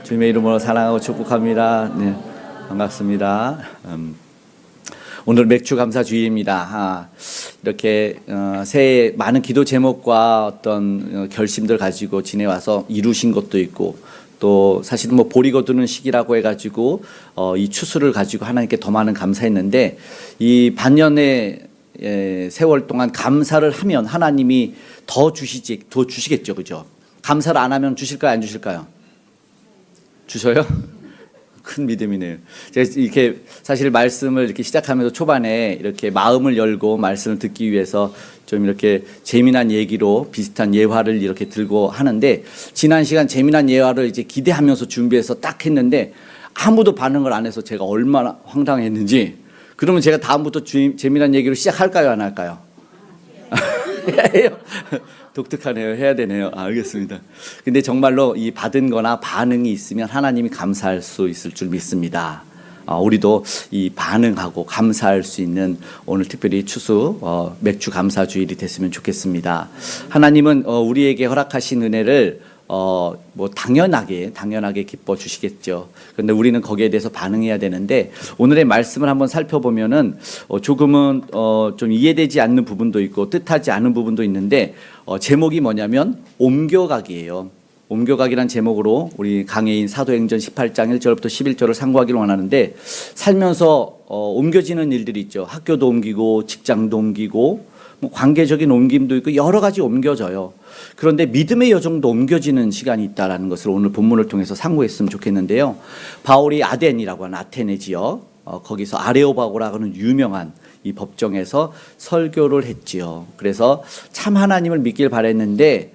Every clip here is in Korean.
주님의 이름으로 사랑하고 축복합니다. 네, 반갑습니다. 오늘 맥주 감사 주일입니다. 이렇게 새해 많은 기도 제목과 어떤 결심들 가지고 지내와서 이루신 것도 있고, 또 사실은 뭐 보리 거두는 시기라고 해가지고 이 추수를 가지고 하나님께 더 많은 감사했는데, 이 반년의 세월 동안 감사를 하면 하나님이 더 주시겠죠, 그죠? 감사를 안 하면 주실까요, 안 주실까요? 주셔요? 큰 믿음이네요. 제가 이렇게 사실 말씀을 이렇게 시작하면서 초반에 이렇게 마음을 열고 말씀을 듣기 위해서 좀 이렇게 재미난 얘기로 비슷한 예화를 이렇게 들고 하는데, 지난 시간 재미난 예화를 이제 기대하면서 준비해서 딱 했는데 아무도 반응을 안 해서 제가 얼마나 황당했는지. 그러면 제가 다음부터 재미난 얘기로 시작할까요, 안 할까요? 해요? 독특하네요. 해야 되네요. 알겠습니다. 근데 정말로 이 받은 거나 반응이 있으면 하나님이 감사할 수 있을 줄 믿습니다. 우리도 이 반응하고 감사할 수 있는 오늘 특별히 추수 맥주 감사 주일이 됐으면 좋겠습니다. 하나님은 우리에게 허락하신 은혜를 뭐 당연하게 기뻐 주시겠죠. 그런데 우리는 거기에 대해서 반응해야 되는데, 오늘의 말씀을 한번 살펴보면은 조금은 좀 이해되지 않는 부분도 있고 뜻하지 않은 부분도 있는데, 제목이 뭐냐면 옮겨가기예요. 옮겨가기란 제목으로 우리 강해인 사도행전 18장 1절부터 11절을 상고하기를 원하는데, 살면서 옮겨지는 일들이 있죠. 학교도 옮기고 직장도 옮기고 뭐 관계적인 옮김도 있고 여러 가지 옮겨져요. 그런데 믿음의 여정도 옮겨지는 시간이 있다라는 것을 오늘 본문을 통해서 상고했으면 좋겠는데요. 바울이 아덴이라고 하는 아테네 지역, 거기서 아레오바고라고 하는 유명한 이 법정에서 설교를 했지요. 그래서 참 하나님을 믿길 바랬는데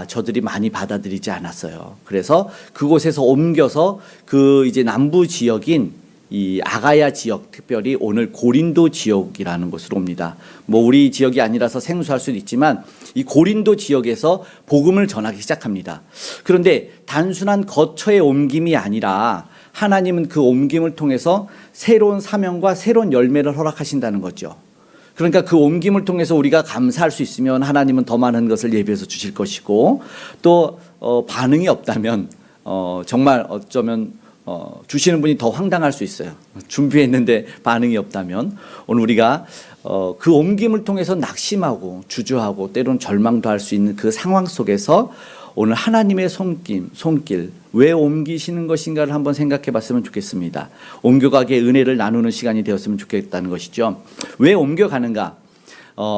저들이 많이 받아들이지 않았어요. 그래서 그곳에서 옮겨서 그 이제 남부 지역인 이 아가야 지역, 특별히 오늘 고린도 지역이라는 곳으로 옵니다. 뭐 우리 지역이 아니라서 생소할 수도 있지만 이 고린도 지역에서 복음을 전하기 시작합니다. 그런데 단순한 거처의 옮김이 아니라 하나님은 그 옮김을 통해서 새로운 사명과 새로운 열매를 허락하신다는 거죠. 그러니까 그 옮김을 통해서 우리가 감사할 수 있으면 하나님은 더 많은 것을 예비해서 주실 것이고, 또 반응이 없다면 정말 어쩌면 주시는 분이 더 황당할 수 있어요. 준비했는데 반응이 없다면. 오늘 우리가 그 옮김을 통해서 낙심하고 주저하고 때로는 절망도 할 수 있는 그 상황 속에서 오늘 하나님의 손길 왜 옮기시는 것인가를 한번 생각해 봤으면 좋겠습니다. 옮겨가기의 은혜를 나누는 시간이 되었으면 좋겠다는 것이죠. 왜 옮겨가는가?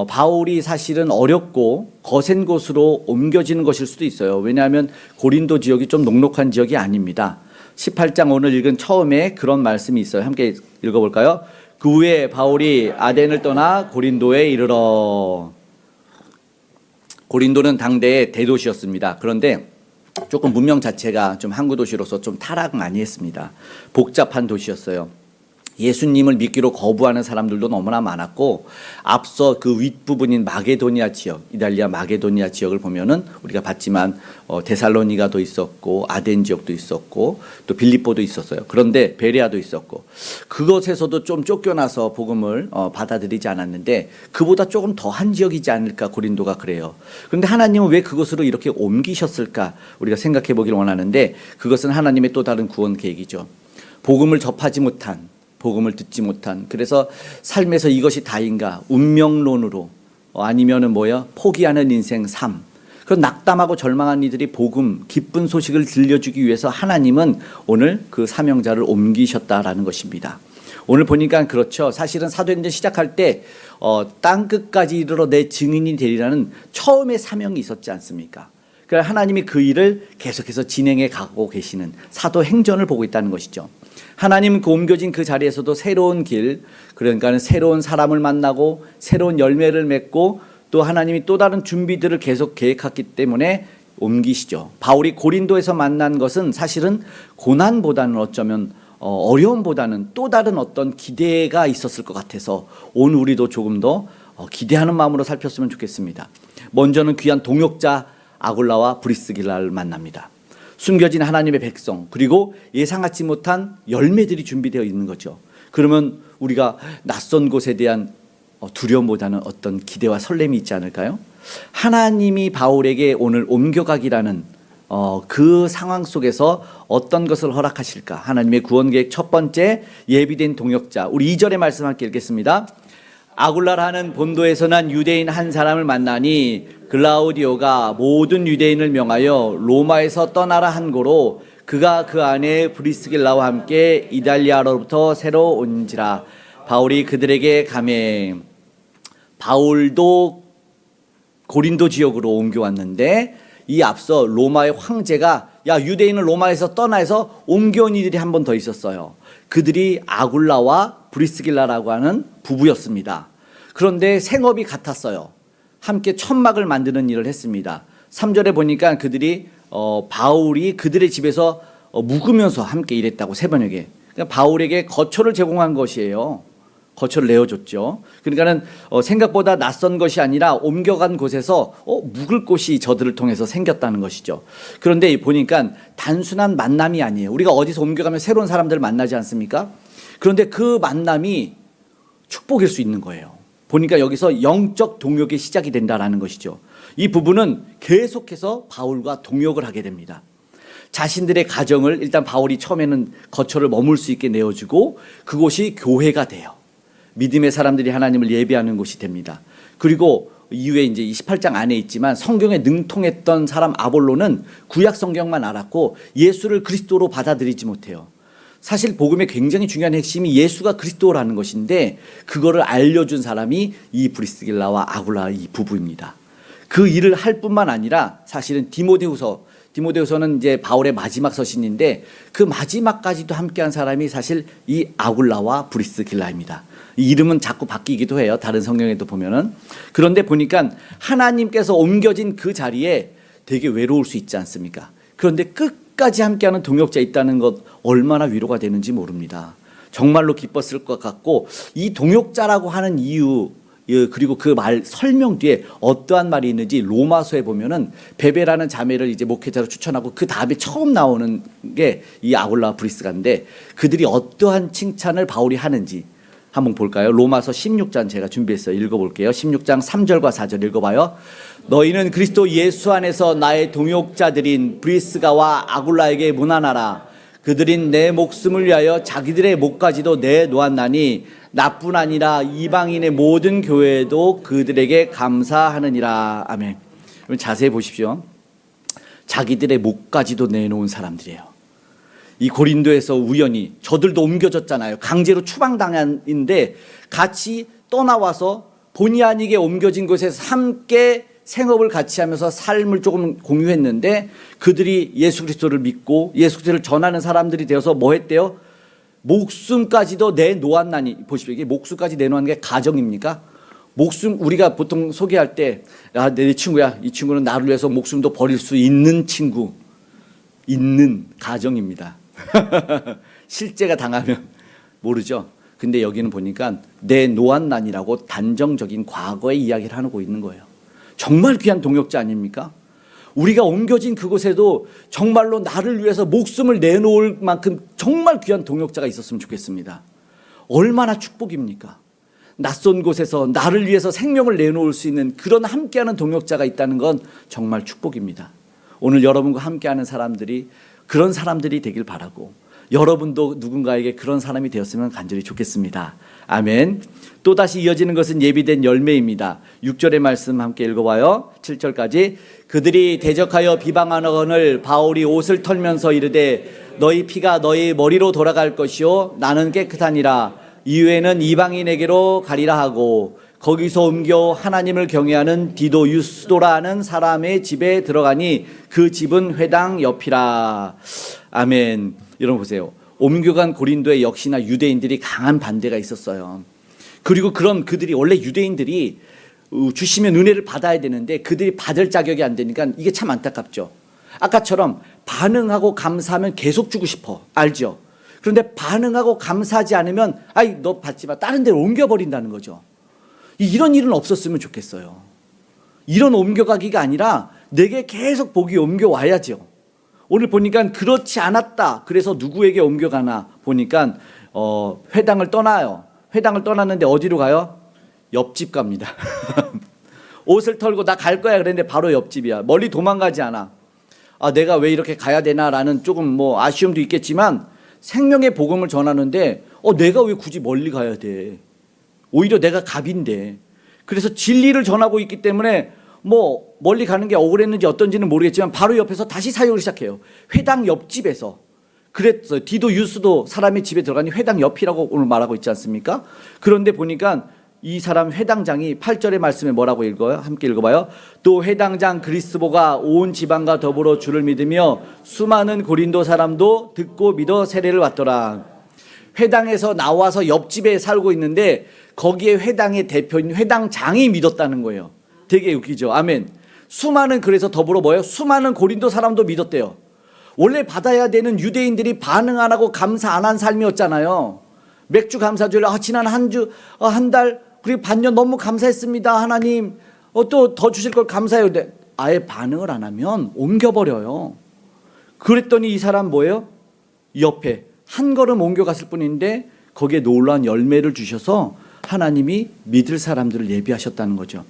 바울이 사실은 어렵고 거센 곳으로 옮겨지는 것일 수도 있어요. 왜냐하면 고린도 지역이 좀 녹록한 지역이 아닙니다. 18장 오늘 읽은 처음에 그런 말씀이 있어요. 함께 읽어볼까요? 그 후에 바울이 아덴을 떠나 고린도에 이르러. 고린도는 당대의 대도시였습니다. 그런데 조금 문명 자체가 좀 항구 도시로서 좀 타락 많이 했습니다. 복잡한 도시였어요. 예수님을 믿기로 거부하는 사람들도 너무나 많았고, 앞서 그 윗부분인 마게도니아 지역, 이탈리아 마게도니아 지역을 보면은 우리가 봤지만 데살로니가도 있었고 아덴 지역도 있었고 또 빌립보도 있었어요. 그런데 베레아도 있었고, 그것에서도 좀 쫓겨나서 복음을 받아들이지 않았는데 그보다 조금 더한 지역이지 않을까, 고린도가 그래요. 그런데 하나님은 왜 그것으로 이렇게 옮기셨을까 우리가 생각해 보길 원하는데, 그것은 하나님의 또 다른 구원 계획이죠. 복음을 접하지 못한, 복음을 듣지 못한, 그래서 삶에서 이것이 다인가 운명론으로 아니면은 포기하는 인생 삶, 그런 낙담하고 절망한 이들이 복음, 기쁜 소식을 들려주기 위해서 하나님은 오늘 그 사명자를 옮기셨다라는 것입니다. 오늘 보니까 그렇죠. 사실은 사도행전 시작할 때 땅끝까지 이르러 내 증인이 되리라는 처음의 사명이 있었지 않습니까? 그러니까 하나님이 그 일을 계속해서 진행해 가고 계시는 사도행전을 보고 있다는 것이죠. 하나님은 그 옮겨진 그 자리에서도 새로운 길, 그러니까 새로운 사람을 만나고 새로운 열매를 맺고 또 하나님이 또 다른 준비들을 계속 계획했기 때문에 옮기시죠. 바울이 고린도에서 만난 것은 사실은 고난보다는 어쩌면 어려움보다는 또 다른 어떤 기대가 있었을 것 같아서 오늘 우리도 조금 더 기대하는 마음으로 살폈으면 좋겠습니다. 먼저는 귀한 동역자 아굴라와 브리스길라를 만납니다. 숨겨진 하나님의 백성, 그리고 예상하지 못한 열매들이 준비되어 있는 거죠. 그러면 우리가 낯선 곳에 대한 두려움보다는 어떤 기대와 설렘이 있지 않을까요? 하나님이 바울에게 오늘 옮겨가기라는 그 상황 속에서 어떤 것을 허락하실까? 하나님의 구원 계획 첫 번째 예비된 동역자. 우리 2절의 말씀 함께 읽겠습니다. 아굴라라는 본도에서 난 유대인 한 사람을 만나니 글라우디오가 모든 유대인을 명하여 로마에서 떠나라 한 고로 그가 그 안에 브리스길라와 함께 이달리아로부터 새로 온지라. 바울이 그들에게 가매. 바울도 고린도 지역으로 옮겨왔는데 이 앞서 로마의 황제가 야 유대인을 로마에서 떠나서 옮겨온 이들이 한 번 더 있었어요. 그들이 아굴라와 브리스길라라고 하는 부부였습니다. 그런데 생업이 같았어요. 함께 천막을 만드는 일을 했습니다. 3절에 보니까 그들이 바울이 그들의 집에서 묵으면서 함께 일했다고 새벽에. 그러니까 바울에게 거처를 제공한 것이에요. 거처를 내어줬죠. 그러니까는 생각보다 낯선 것이 아니라 옮겨간 곳에서 묵을 곳이 저들을 통해서 생겼다는 것이죠. 그런데 보니까 단순한 만남이 아니에요. 우리가 어디서 옮겨가면 새로운 사람들을 만나지 않습니까? 그런데 그 만남이 축복일 수 있는 거예요. 보니까 여기서 영적 동역이 시작이 된다라는 것이죠. 이 부부는 계속해서 바울과 동역을 하게 됩니다. 자신들의 가정을 일단 바울이 처음에는 거처를 머물 수 있게 내어주고 그곳이 교회가 돼요. 믿음의 사람들이 하나님을 예배하는 곳이 됩니다. 그리고 이후에 이제 28장 안에 있지만 성경에 능통했던 사람 아볼로는 구약 성경만 알았고 예수를 그리스도로 받아들이지 못해요. 사실 복음의 굉장히 중요한 핵심이 예수가 그리스도라는 것인데 그거를 알려준 사람이 이 브리스길라와 아굴라 이 부부입니다. 그 일을 할 뿐만 아니라 사실은 디모데후서는 이제 바울의 마지막 서신인데 그 마지막까지도 함께한 사람이 사실 이 아굴라와 브리스길라입니다. 이 이름은 자꾸 바뀌기도 해요. 다른 성경에도 보면은. 그런데 보니까 하나님께서 옮겨진 그 자리에 되게 외로울 수 있지 않습니까? 그런데 끝까지 함께하는 동역자 있다는 것 얼마나 위로가 되는지 모릅니다. 정말로 기뻤을 것 같고 이 동역자라고 하는 이유 그리고 그 말 설명 뒤에 어떠한 말이 있는지 로마서에 보면은 베베라는 자매를 이제 목회자로 추천하고 그 다음에 처음 나오는 게 이 아굴라 브리스가인데 그들이 어떠한 칭찬을 바울이 하는지 한번 볼까요? 로마서 16장 제가 준비했어요. 읽어볼게요. 16장 3절과 4절 읽어봐요. 너희는 그리스도 예수 안에서 나의 동역자들인 브리스가와 아굴라에게 문안하라. 그들인 내 목숨을 위하여 자기들의 목까지도 내놓았나니 나뿐 아니라 이방인의 모든 교회도 그들에게 감사하느니라. 아멘. 그럼 자세히 보십시오. 자기들의 목까지도 내놓은 사람들이에요. 이 고린도에서 우연히 저들도 옮겨졌잖아요. 강제로 추방당한인데 같이 떠나와서 본의 아니게 옮겨진 곳에서 함께 생업을 같이 하면서 삶을 조금 공유했는데 그들이 예수 그리스도를 믿고 예수 그리스도를 전하는 사람들이 되어서 뭐 했대요? 목숨까지도 내놓았나니. 보십시오. 이게 목숨까지 내놓는 게 가정입니까? 목숨 우리가 보통 소개할 때 내 친구야. 이 친구는 나를 위해서 목숨도 버릴 수 있는 친구. 있는 가정입니다. 실제가 당하면 모르죠. 근데 여기는 보니까 내놓았나니라고 단정적인 과거의 이야기를 하고 있는 거예요. 정말 귀한 동역자 아닙니까? 우리가 옮겨진 그곳에도 정말로 나를 위해서 목숨을 내놓을 만큼 정말 귀한 동역자가 있었으면 좋겠습니다. 얼마나 축복입니까? 낯선 곳에서 나를 위해서 생명을 내놓을 수 있는 그런 함께하는 동역자가 있다는 건 정말 축복입니다. 오늘 여러분과 함께하는 사람들이 그런 사람들이 되길 바라고 여러분도 누군가에게 그런 사람이 되었으면 간절히 좋겠습니다. 아멘. 또다시 이어지는 것은 예비된 열매입니다. 6절의 말씀 함께 읽어봐요. 7절까지. 그들이 대적하여 비방하거늘 바울이 옷을 털면서 이르되 너희 피가 너희 머리로 돌아갈 것이요 나는 깨끗하니라. 이후에는 이방인에게로 가리라 하고 거기서 옮겨 하나님을 경외하는 디도 유스도라는 사람의 집에 들어가니 그 집은 회당 옆이라. 아멘. 여러분 보세요. 옮겨간 고린도에 역시나 유대인들이 강한 반대가 있었어요. 그리고 그런 그들이 원래 유대인들이 주시면 은혜를 받아야 되는데 그들이 받을 자격이 안 되니까 이게 참 안타깝죠. 아까처럼 반응하고 감사하면 계속 주고 싶어. 알죠? 그런데 반응하고 감사하지 않으면 아이 너 받지 마. 다른 데로 옮겨버린다는 거죠. 이런 일은 없었으면 좋겠어요. 이런 옮겨가기가 아니라 내게 계속 복이 옮겨와야죠. 오늘 보니까 그렇지 않았다. 그래서 누구에게 옮겨가나 보니까 회당을 떠나요. 회당을 떠났는데 어디로 가요? 옆집 갑니다. 옷을 털고 나 갈 거야 그랬는데 바로 옆집이야. 멀리 도망가지 않아. 아, 내가 왜 이렇게 가야 되나라는 조금 뭐 아쉬움도 있겠지만 생명의 복음을 전하는데 내가 왜 굳이 멀리 가야 돼? 오히려 내가 갑인데. 그래서 진리를 전하고 있기 때문에 뭐 멀리 가는 게 억울했는지 어떤지는 모르겠지만 바로 옆에서 다시 사역을 시작해요. 회당 옆집에서. 그랬어요. 디도 유스도 사람의 집에 들어가니 회당 옆이라고 오늘 말하고 있지 않습니까? 그런데 보니까 이 사람 회당장이 8절의 말씀에 뭐라고 읽어요? 함께 읽어봐요. 또 회당장 그리스보가 온 지방과 더불어 주를 믿으며 수많은 고린도 사람도 듣고 믿어 세례를 받더라. 회당에서 나와서 옆집에 살고 있는데 거기에 회당의 대표인 회당장이 믿었다는 거예요. 되게 웃기죠. 아멘. 수많은, 그래서 더불어 뭐예요? 수많은 고린도 사람도 믿었대요. 원래 받아야 되는 유대인들이 반응 안 하고 감사 안 한 삶이었잖아요. 맥주 감사주일, 지난 한 주, 한 달, 그리고 반년 너무 감사했습니다. 하나님, 또 더 주실 걸 감사해요. 아예 반응을 안 하면 옮겨버려요. 그랬더니 이 사람 뭐예요? 옆에 한 걸음 옮겨갔을 뿐인데 거기에 놀라운 열매를 주셔서 하나님이 믿을 사람들을 예비하셨다는 거죠.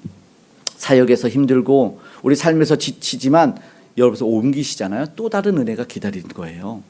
사역에서 힘들고 우리 삶에서 지치지만 여러분께서 옮기시잖아요. 또 다른 은혜가 기다리는 거예요.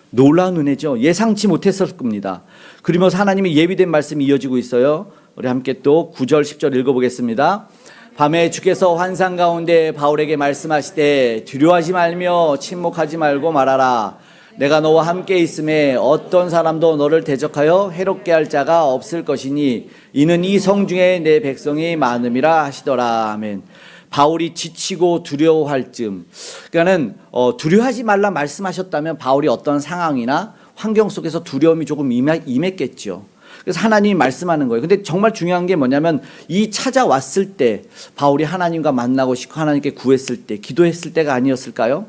놀라운 은혜죠. 예상치 못했을 겁니다. 그러면서 하나님이 예비된 말씀이 이어지고 있어요. 우리 함께 또 9절 10절 읽어보겠습니다. 밤에 주께서 환상 가운데 바울에게 말씀하시되 두려워하지 말며 침묵하지 말고 말하라. 내가 너와 함께 있음에 어떤 사람도 너를 대적하여 해롭게 할 자가 없을 것이니 이는 이 성중에 내 백성이 많음이라 하시더라. 아멘. 바울이 지치고 두려워할 즈음, 그러니까는 두려워하지 말라 말씀하셨다면 바울이 어떤 상황이나 환경 속에서 두려움이 조금 임했겠죠. 그래서 하나님이 말씀하는 거예요. 근데 정말 중요한 게 뭐냐면 이 찾아왔을 때 바울이 하나님과 만나고 싶고 하나님께 구했을 때, 기도했을 때가 아니었을까요?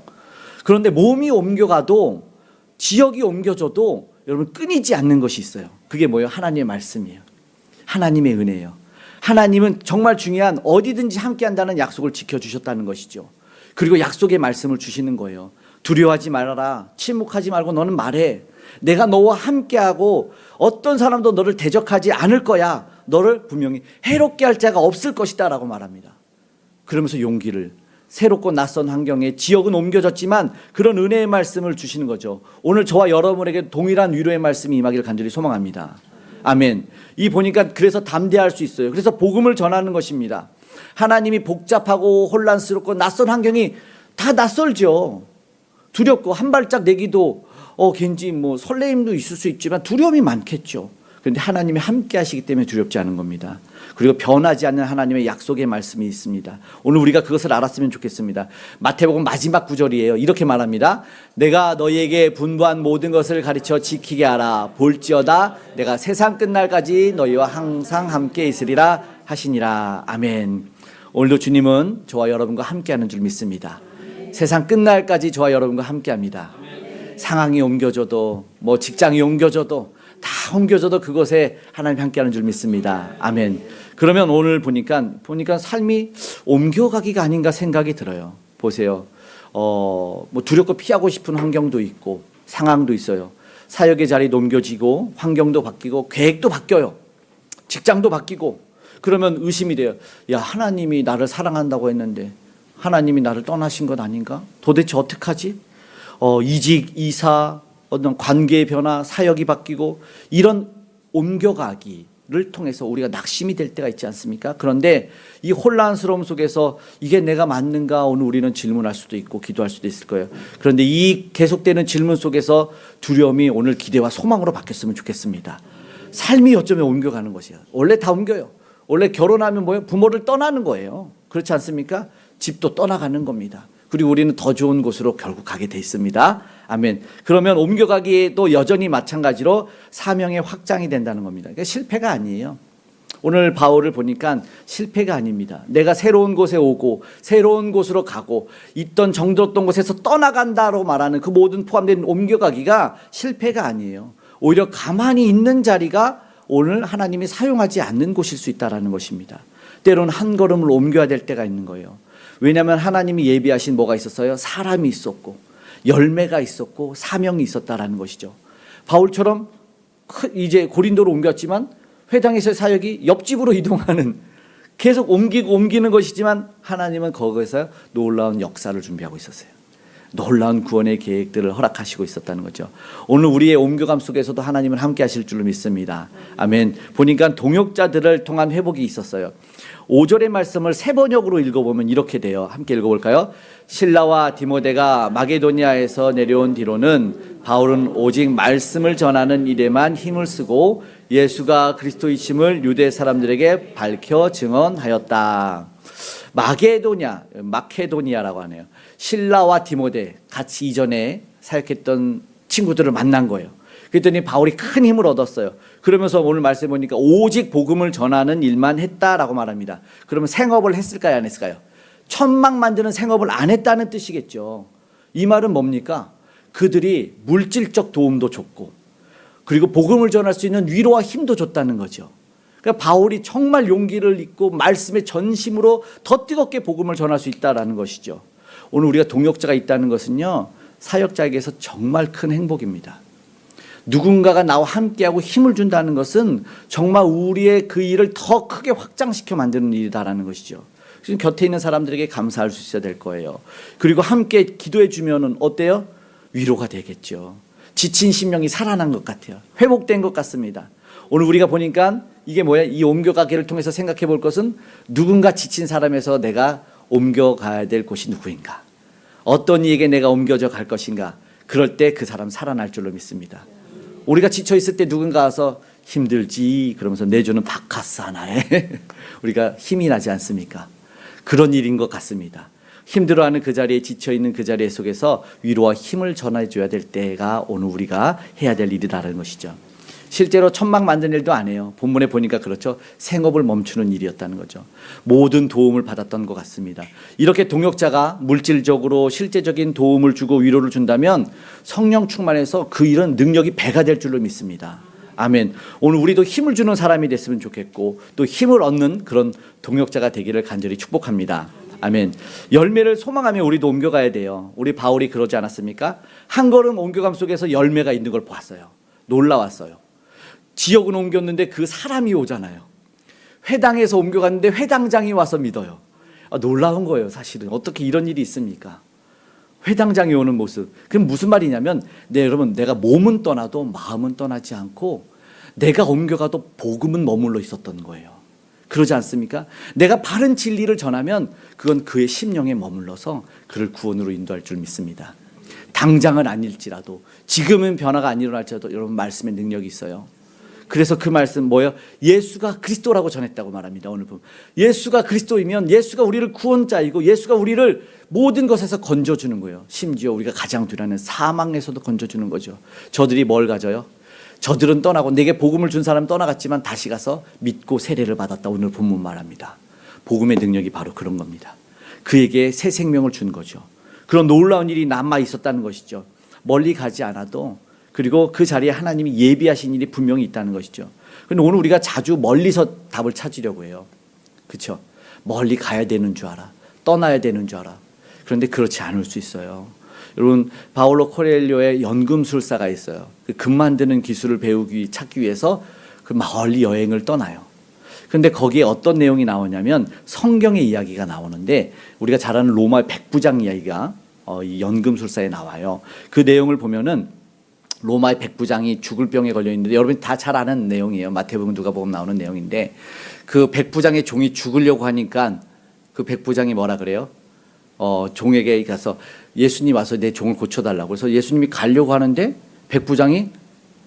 그런데 몸이 옮겨가도, 지역이 옮겨져도 여러분 끊이지 않는 것이 있어요. 그게 뭐예요? 하나님의 말씀이에요. 하나님의 은혜예요. 하나님은 정말 중요한 어디든지 함께 한다는 약속을 지켜주셨다는 것이죠. 그리고 약속의 말씀을 주시는 거예요. 두려워하지 말아라. 침묵하지 말고 너는 말해. 내가 너와 함께하고 어떤 사람도 너를 대적하지 않을 거야. 너를 분명히 해롭게 할 자가 없을 것이다 라고 말합니다. 그러면서 용기를, 새롭고 낯선 환경에 지역은 옮겨졌지만 그런 은혜의 말씀을 주시는 거죠. 오늘 저와 여러분에게 동일한 위로의 말씀이 임하기를 간절히 소망합니다. 아멘. 이 보니까 그래서 담대할 수 있어요. 그래서 복음을 전하는 것입니다. 하나님이 복잡하고 혼란스럽고 낯선 환경이 다 낯설죠. 두렵고 한 발짝 내기도 괜히 뭐 설레임도 있을 수 있지만 두려움이 많겠죠. 그런데 하나님이 함께 하시기 때문에 두렵지 않은 겁니다. 그리고 변하지 않는 하나님의 약속의 말씀이 있습니다. 오늘 우리가 그것을 알았으면 좋겠습니다. 마태복음 마지막 구절이에요. 이렇게 말합니다. 내가 너희에게 분부한 모든 것을 가르쳐 지키게 하라. 볼지어다 내가 세상 끝날까지 너희와 항상 함께 있으리라 하시니라. 아멘. 오늘도 주님은 저와 여러분과 함께하는 줄 믿습니다. 세상 끝날까지 저와 여러분과 함께합니다. 상황이 옮겨져도 뭐 직장이 옮겨져도 다 옮겨져도 그곳에 하나님 함께하는 줄 믿습니다. 아멘. 그러면 오늘 보니까 삶이 옮겨가기가 아닌가 생각이 들어요. 보세요. 뭐 두렵고 피하고 싶은 환경도 있고 상황도 있어요. 사역의 자리도 옮겨지고 환경도 바뀌고 계획도 바뀌어요. 직장도 바뀌고 그러면 의심이 돼요. 야, 하나님이 나를 사랑한다고 했는데 하나님이 나를 떠나신 것 아닌가? 도대체 어떡하지? 이직, 이사, 어떤 관계의 변화, 사역이 바뀌고 이런 옮겨가기를 통해서 우리가 낙심이 될 때가 있지 않습니까? 그런데 이 혼란스러움 속에서 이게 내가 맞는가 오늘 우리는 질문할 수도 있고 기도할 수도 있을 거예요. 그런데 이 계속되는 질문 속에서 두려움이 오늘 기대와 소망으로 바뀌었으면 좋겠습니다. 삶이 어쩌면 옮겨가는 것이에요. 원래 다 옮겨요. 원래 결혼하면 뭐예요? 부모를 떠나는 거예요. 그렇지 않습니까? 집도 떠나가는 겁니다. 그리고 우리는 더 좋은 곳으로 결국 가게 돼 있습니다. 아멘. 그러면 옮겨가기에도 여전히 마찬가지로 사명의 확장이 된다는 겁니다. 그러니까 실패가 아니에요. 오늘 바울을 보니까 실패가 아닙니다. 내가 새로운 곳에 오고 새로운 곳으로 가고 있던 정들었던 곳에서 떠나간다로 말하는 그 모든 포함된 옮겨가기가 실패가 아니에요. 오히려 가만히 있는 자리가 오늘 하나님이 사용하지 않는 곳일 수 있다는 것입니다. 때로는 한 걸음을 옮겨야 될 때가 있는 거예요. 왜냐하면 하나님이 예비하신 뭐가 있었어요? 사람이 있었고 열매가 있었고 사명이 있었다라는 것이죠. 바울처럼 이제 고린도로 옮겼지만 회당에서의 사역이 옆집으로 이동하는, 계속 옮기는 것이지만 하나님은 거기서 놀라운 역사를 준비하고 있었어요. 놀라운 구원의 계획들을 허락하시고 있었다는 거죠. 오늘 우리의 옮겨감 속에서도 하나님은 함께 하실 줄로 믿습니다. 아멘. 보니까 동역자들을 통한 회복이 있었어요. 5절의 말씀을 세 번역으로 읽어보면 이렇게 돼요. 함께 읽어볼까요? 실라와 디모데가 마게도니아에서 내려온 뒤로는 바울은 오직 말씀을 전하는 일에만 힘을 쓰고 예수가 그리스도이심을 유대 사람들에게 밝혀 증언하였다. 마케도니아라고 하네요. 실라와 디모데 같이 이전에 사역했던 친구들을 만난 거예요. 그랬더니 바울이 큰 힘을 얻었어요. 그러면서 오늘 말씀해 보니까 오직 복음을 전하는 일만 했다라고 말합니다. 그러면 생업을 했을까요, 안 했을까요? 천막 만드는 생업을 안 했다는 뜻이겠죠. 이 말은 뭡니까? 그들이 물질적 도움도 줬고 그리고 복음을 전할 수 있는 위로와 힘도 줬다는 거죠. 그러니까 바울이 정말 용기를 입고 말씀의 전심으로 더 뜨겁게 복음을 전할 수 있다는 것이죠. 오늘 우리가 동역자가 있다는 것은요, 사역자에게서 정말 큰 행복입니다. 누군가가 나와 함께하고 힘을 준다는 것은 정말 우리의 그 일을 더 크게 확장시켜 만드는 일이다라는 것이죠. 그래서 곁에 있는 사람들에게 감사할 수 있어야 될 거예요. 그리고 함께 기도해 주면은 어때요? 위로가 되겠죠. 지친 심령이 살아난 것 같아요. 회복된 것 같습니다. 오늘 우리가 보니까 이게 뭐야? 이 옮겨가기를 통해서 생각해 볼 것은 누군가 지친 사람에서 내가 옮겨가야 될 곳이 누구인가? 어떤 이에게 내가 옮겨져 갈 것인가? 그럴 때 그 사람 살아날 줄로 믿습니다. 우리가 지쳐 있을 때 누군가 와서 힘들지 그러면서 내주는 바카스 하나에 우리가 힘이 나지 않습니까? 그런 일인 것 같습니다. 힘들어하는 그 자리에 지쳐있는 그 자리에 속에서 위로와 힘을 전해줘야 될 때가 오늘 우리가 해야 될 일이라는 것이죠. 실제로 천막 만드는 일도 안 해요. 본문에 보니까 그렇죠. 생업을 멈추는 일이었다는 거죠. 모든 도움을 받았던 것 같습니다. 이렇게 동역자가 물질적으로 실제적인 도움을 주고 위로를 준다면 성령 충만해서 그 일은 능력이 배가 될 줄로 믿습니다. 아멘. 오늘 우리도 힘을 주는 사람이 됐으면 좋겠고 또 힘을 얻는 그런 동역자가 되기를 간절히 축복합니다. 아멘. 열매를 소망하며 우리도 옮겨가야 돼요. 우리 바울이 그러지 않았습니까? 한 걸음 옮겨감 속에서 열매가 있는 걸 봤어요. 놀라웠어요. 지역은 옮겼는데 그 사람이 오잖아요. 회당에서 옮겨갔는데 회당장이 와서 믿어요. 놀라운 거예요. 사실은 어떻게 이런 일이 있습니까? 회당장이 오는 모습. 그럼 무슨 말이냐면 여러분, 내가 몸은 떠나도 마음은 떠나지 않고 내가 옮겨가도 복음은 머물러 있었던 거예요. 그러지 않습니까? 내가 바른 진리를 전하면 그건 그의 심령에 머물러서 그를 구원으로 인도할 줄 믿습니다. 당장은 아닐지라도, 지금은 변화가 안 일어날지라도 여러분, 말씀의 능력이 있어요. 그래서 그 말씀 뭐예요? 예수가 그리스도라고 전했다고 말합니다. 오늘 보면 예수가 그리스도이면 예수가 우리를 구원자이고 예수가 우리를 모든 것에서 건져주는 거예요. 심지어 우리가 가장 두려워하는 사망에서도 건져주는 거죠. 저들이 뭘 가져요? 저들은 떠나고, 내게 복음을 준 사람은 떠나갔지만 다시 가서 믿고 세례를 받았다. 오늘 본문 말합니다. 복음의 능력이 바로 그런 겁니다. 그에게 새 생명을 준 거죠. 그런 놀라운 일이 남아 있었다는 것이죠. 멀리 가지 않아도, 그리고 그 자리에 하나님이 예비하신 일이 분명히 있다는 것이죠. 그런데 오늘 우리가 자주 멀리서 답을 찾으려고 해요. 그렇죠? 멀리 가야 되는 줄 알아. 떠나야 되는 줄 알아. 그런데 그렇지 않을 수 있어요. 여러분, 바올로 코엘료의 연금술사가 있어요. 그 금 만드는 기술을 찾기 위해서 그 멀리 여행을 떠나요. 그런데 거기에 어떤 내용이 나오냐면 성경의 이야기가 나오는데, 우리가 잘 아는 로마 백부장 이야기가 이 연금술사에 나와요. 그 내용을 보면은 로마의 백부장이 죽을 병에 걸려 있는데, 여러분 다 잘 아는 내용이에요. 마태복음, 누가복음 나오는 내용인데, 그 백부장의 종이 죽으려고 하니까 그 백부장이 뭐라 그래요? 종에게 가서 예수님 와서 내 종을 고쳐달라고. 그래서 예수님이 가려고 하는데 백부장이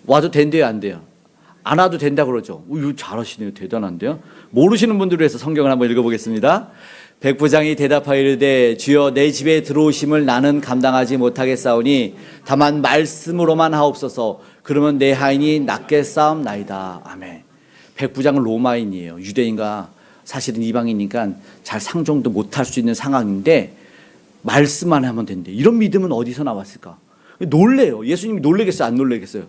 와도 된대요, 안 돼요? 안 와도 된다 그러죠. 이거 잘하시네요. 대단한데요. 모르시는 분들을 위해서 성경을 한번 읽어보겠습니다. 백부장이 대답하여 이르되, 주여, 내 집에 들어오심을 나는 감당하지 못하겠사오니 다만 말씀으로만 하옵소서. 그러면 내 하인이 낫겠사옵나이다. 아멘. 백부장은 로마인이에요. 유대인과 사실은 이방이니까 잘 상종도 못할 수 있는 상황인데 말씀만 하면 된대. 이런 믿음은 어디서 나왔을까? 놀래요. 예수님이 놀래겠어요, 안 놀래겠어요?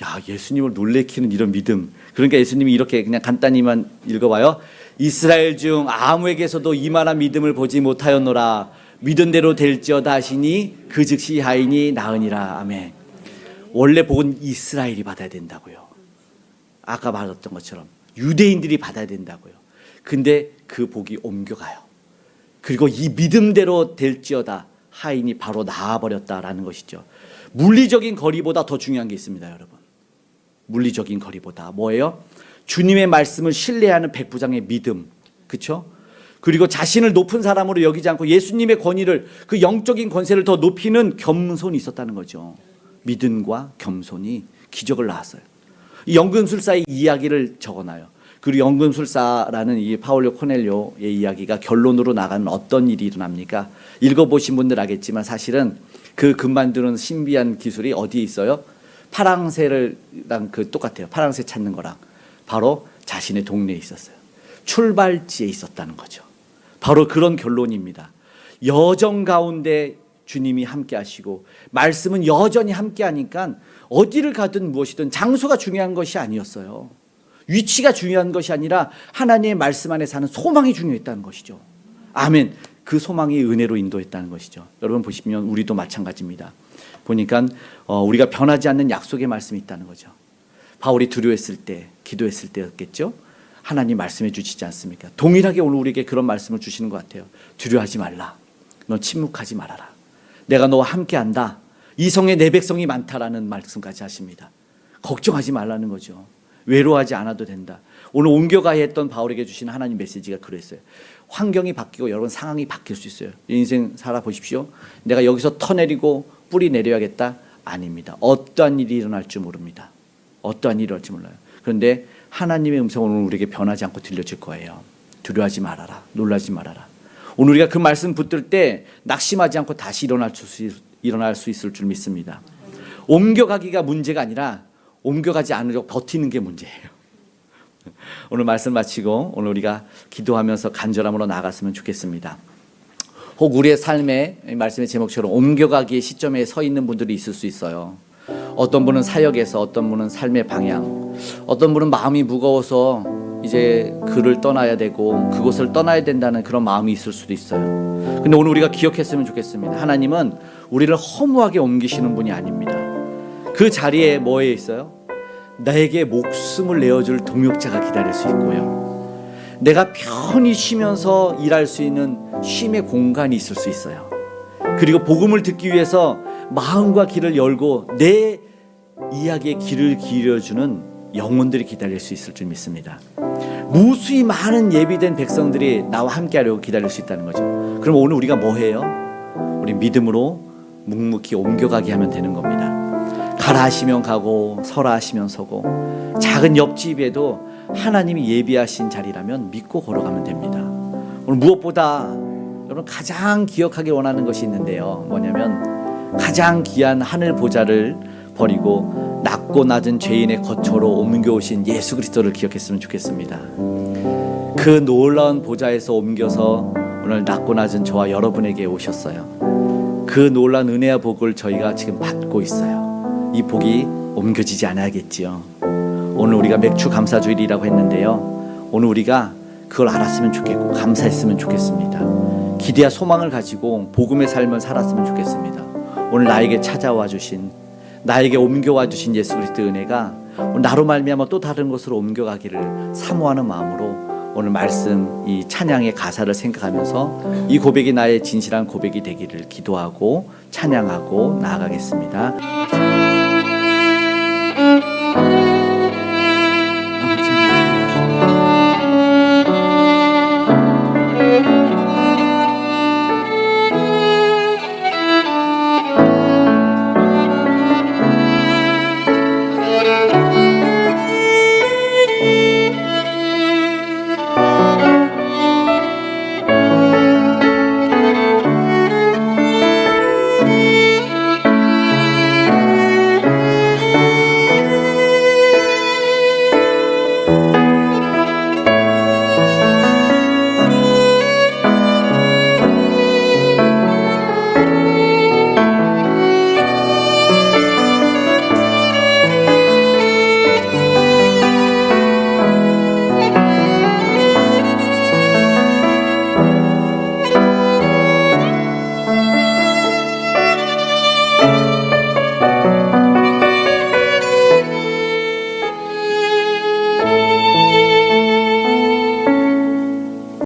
야, 예수님을 놀래키는 이런 믿음. 그러니까 예수님이 이렇게 그냥 간단히만 읽어봐요. 이스라엘 중 아무에게서도 이만한 믿음을 보지 못하였노라. 믿은 대로 될지어다 하시니 그 즉시 하인이 나으니라. 아멘. 원래 복은 이스라엘이 받아야 된다고요. 아까 말했던 것처럼 유대인들이 받아야 된다고요. 근데 그 복이 옮겨가요. 그리고 이 믿음대로 될지어다 하인이 바로 나아버렸다라는 것이죠. 물리적인 거리보다 더 중요한 게 있습니다, 여러분. 물리적인 거리보다 뭐예요? 주님의 말씀을 신뢰하는 백부장의 믿음, 그렇죠? 그리고 자신을 높은 사람으로 여기지 않고 예수님의 권위를, 그 영적인 권세를 더 높이는 겸손이 있었다는 거죠. 믿음과 겸손이 기적을 낳았어요. 이 연금술사의 이야기를 적어놔요. 그리고 연금술사라는 이 파울로 코넬료의 이야기가 결론으로 나가는 어떤 일이 일어납니까? 읽어보신 분들 알겠지만 사실은 그 금 만드는 신비한 기술이 어디에 있어요? 파랑새랑 그 똑같아요. 파랑새 찾는 거랑 바로 자신의 동네에 있었어요. 출발지에 있었다는 거죠. 바로 그런 결론입니다. 여정 가운데 주님이 함께 하시고 말씀은 여전히 함께 하니까 어디를 가든 무엇이든 장소가 중요한 것이 아니었어요. 위치가 중요한 것이 아니라 하나님의 말씀 안에 사는 소망이 중요했다는 것이죠. 아멘. 그 소망이 은혜로 인도했다는 것이죠. 여러분 보시면 우리도 마찬가지입니다. 보니까 우리가 변하지 않는 약속의 말씀이 있다는 거죠. 바울이 두려워했을 때, 기도했을 때였겠죠. 하나님 말씀해 주시지 않습니까? 동일하게 오늘 우리에게 그런 말씀을 주시는 것 같아요. 두려워하지 말라. 넌 침묵하지 말아라. 내가 너와 함께한다. 이 성에 내 백성이 많다라는 말씀까지 하십니다. 걱정하지 말라는 거죠. 외로워하지 않아도 된다. 오늘 옮겨가야 했던 바울에게 주신 하나님 메시지가 그랬어요. 환경이 바뀌고 여러분 상황이 바뀔 수 있어요. 인생 살아보십시오. 내가 여기서 터내리고 뿌리 내려야겠다? 아닙니다. 어떠한 일이 일어날 줄 모릅니다. 어떠한 일이 일어날지 몰라요. 그런데 하나님의 음성은 오늘 우리에게 변하지 않고 들려질 거예요. 두려워하지 말아라. 놀라지 말아라. 오늘 우리가 그 말씀 붙들 때 낙심하지 않고 다시 일어날 수 있을 줄 믿습니다. 옮겨가기가 문제가 아니라 옮겨가지 않으려고 버티는 게 문제예요. 오늘 말씀 마치고 오늘 우리가 기도하면서 간절함으로 나아갔으면 좋겠습니다. 혹 우리의 삶의 말씀의 제목처럼 옮겨가기의 시점에 서 있는 분들이 있을 수 있어요. 어떤 분은 사역에서, 어떤 분은 삶의 방향, 어떤 분은 마음이 무거워서 이제 그를 떠나야 되고 그곳을 떠나야 된다는 그런 마음이 있을 수도 있어요. 근데 오늘 우리가 기억했으면 좋겠습니다. 하나님은 우리를 허무하게 옮기시는 분이 아닙니다. 그 자리에 뭐에 있어요? 나에게 목숨을 내어줄 동역자가 기다릴 수 있고요. 내가 편히 쉬면서 일할 수 있는 쉼의 공간이 있을 수 있어요. 그리고 복음을 듣기 위해서 마음과 귀를 열고 내 이야기에 귀를 기울여주는 영혼들이 기다릴 수 있을 줄 믿습니다. 무수히 많은 예비된 백성들이 나와 함께 하려고 기다릴 수 있다는 거죠. 그럼 오늘 우리가 뭐 해요? 우리 믿음으로 묵묵히 옮겨가게 하면 되는 겁니다. 가라 하시면 가고 서라 하시면 서고 작은 옆집에도 하나님이 예비하신 자리라면 믿고 걸어가면 됩니다. 오늘 무엇보다 여러분 가장 기억하기 원하는 것이 있는데요. 뭐냐면 가장 귀한 하늘 보좌를 버리고 낮고 낮은 죄인의 거처로 옮겨오신 예수 그리스도를 기억했으면 좋겠습니다. 그 놀라운 보좌에서 옮겨서 오늘 낮고 낮은 저와 여러분에게 오셨어요. 그 놀라운 은혜와 복을 저희가 지금 받고 있어요. 이 복이 옮겨지지 않아야겠지요. 오늘 우리가 맥주 감사주일이라고 했는데요. 오늘 우리가 그걸 알았으면 좋겠고 감사했으면 좋겠습니다. 기대와 소망을 가지고 복음의 삶을 살았으면 좋겠습니다. 오늘 나에게 찾아와 주신, 나에게 옮겨와 주신 예수 그리스도의 은혜가 오늘 나로 말미암아 또 다른 곳으로 옮겨가기를 사모하는 마음으로 오늘 말씀 이 찬양의 가사를 생각하면서 이 고백이 나의 진실한 고백이 되기를 기도하고 찬양하고 나아가겠습니다.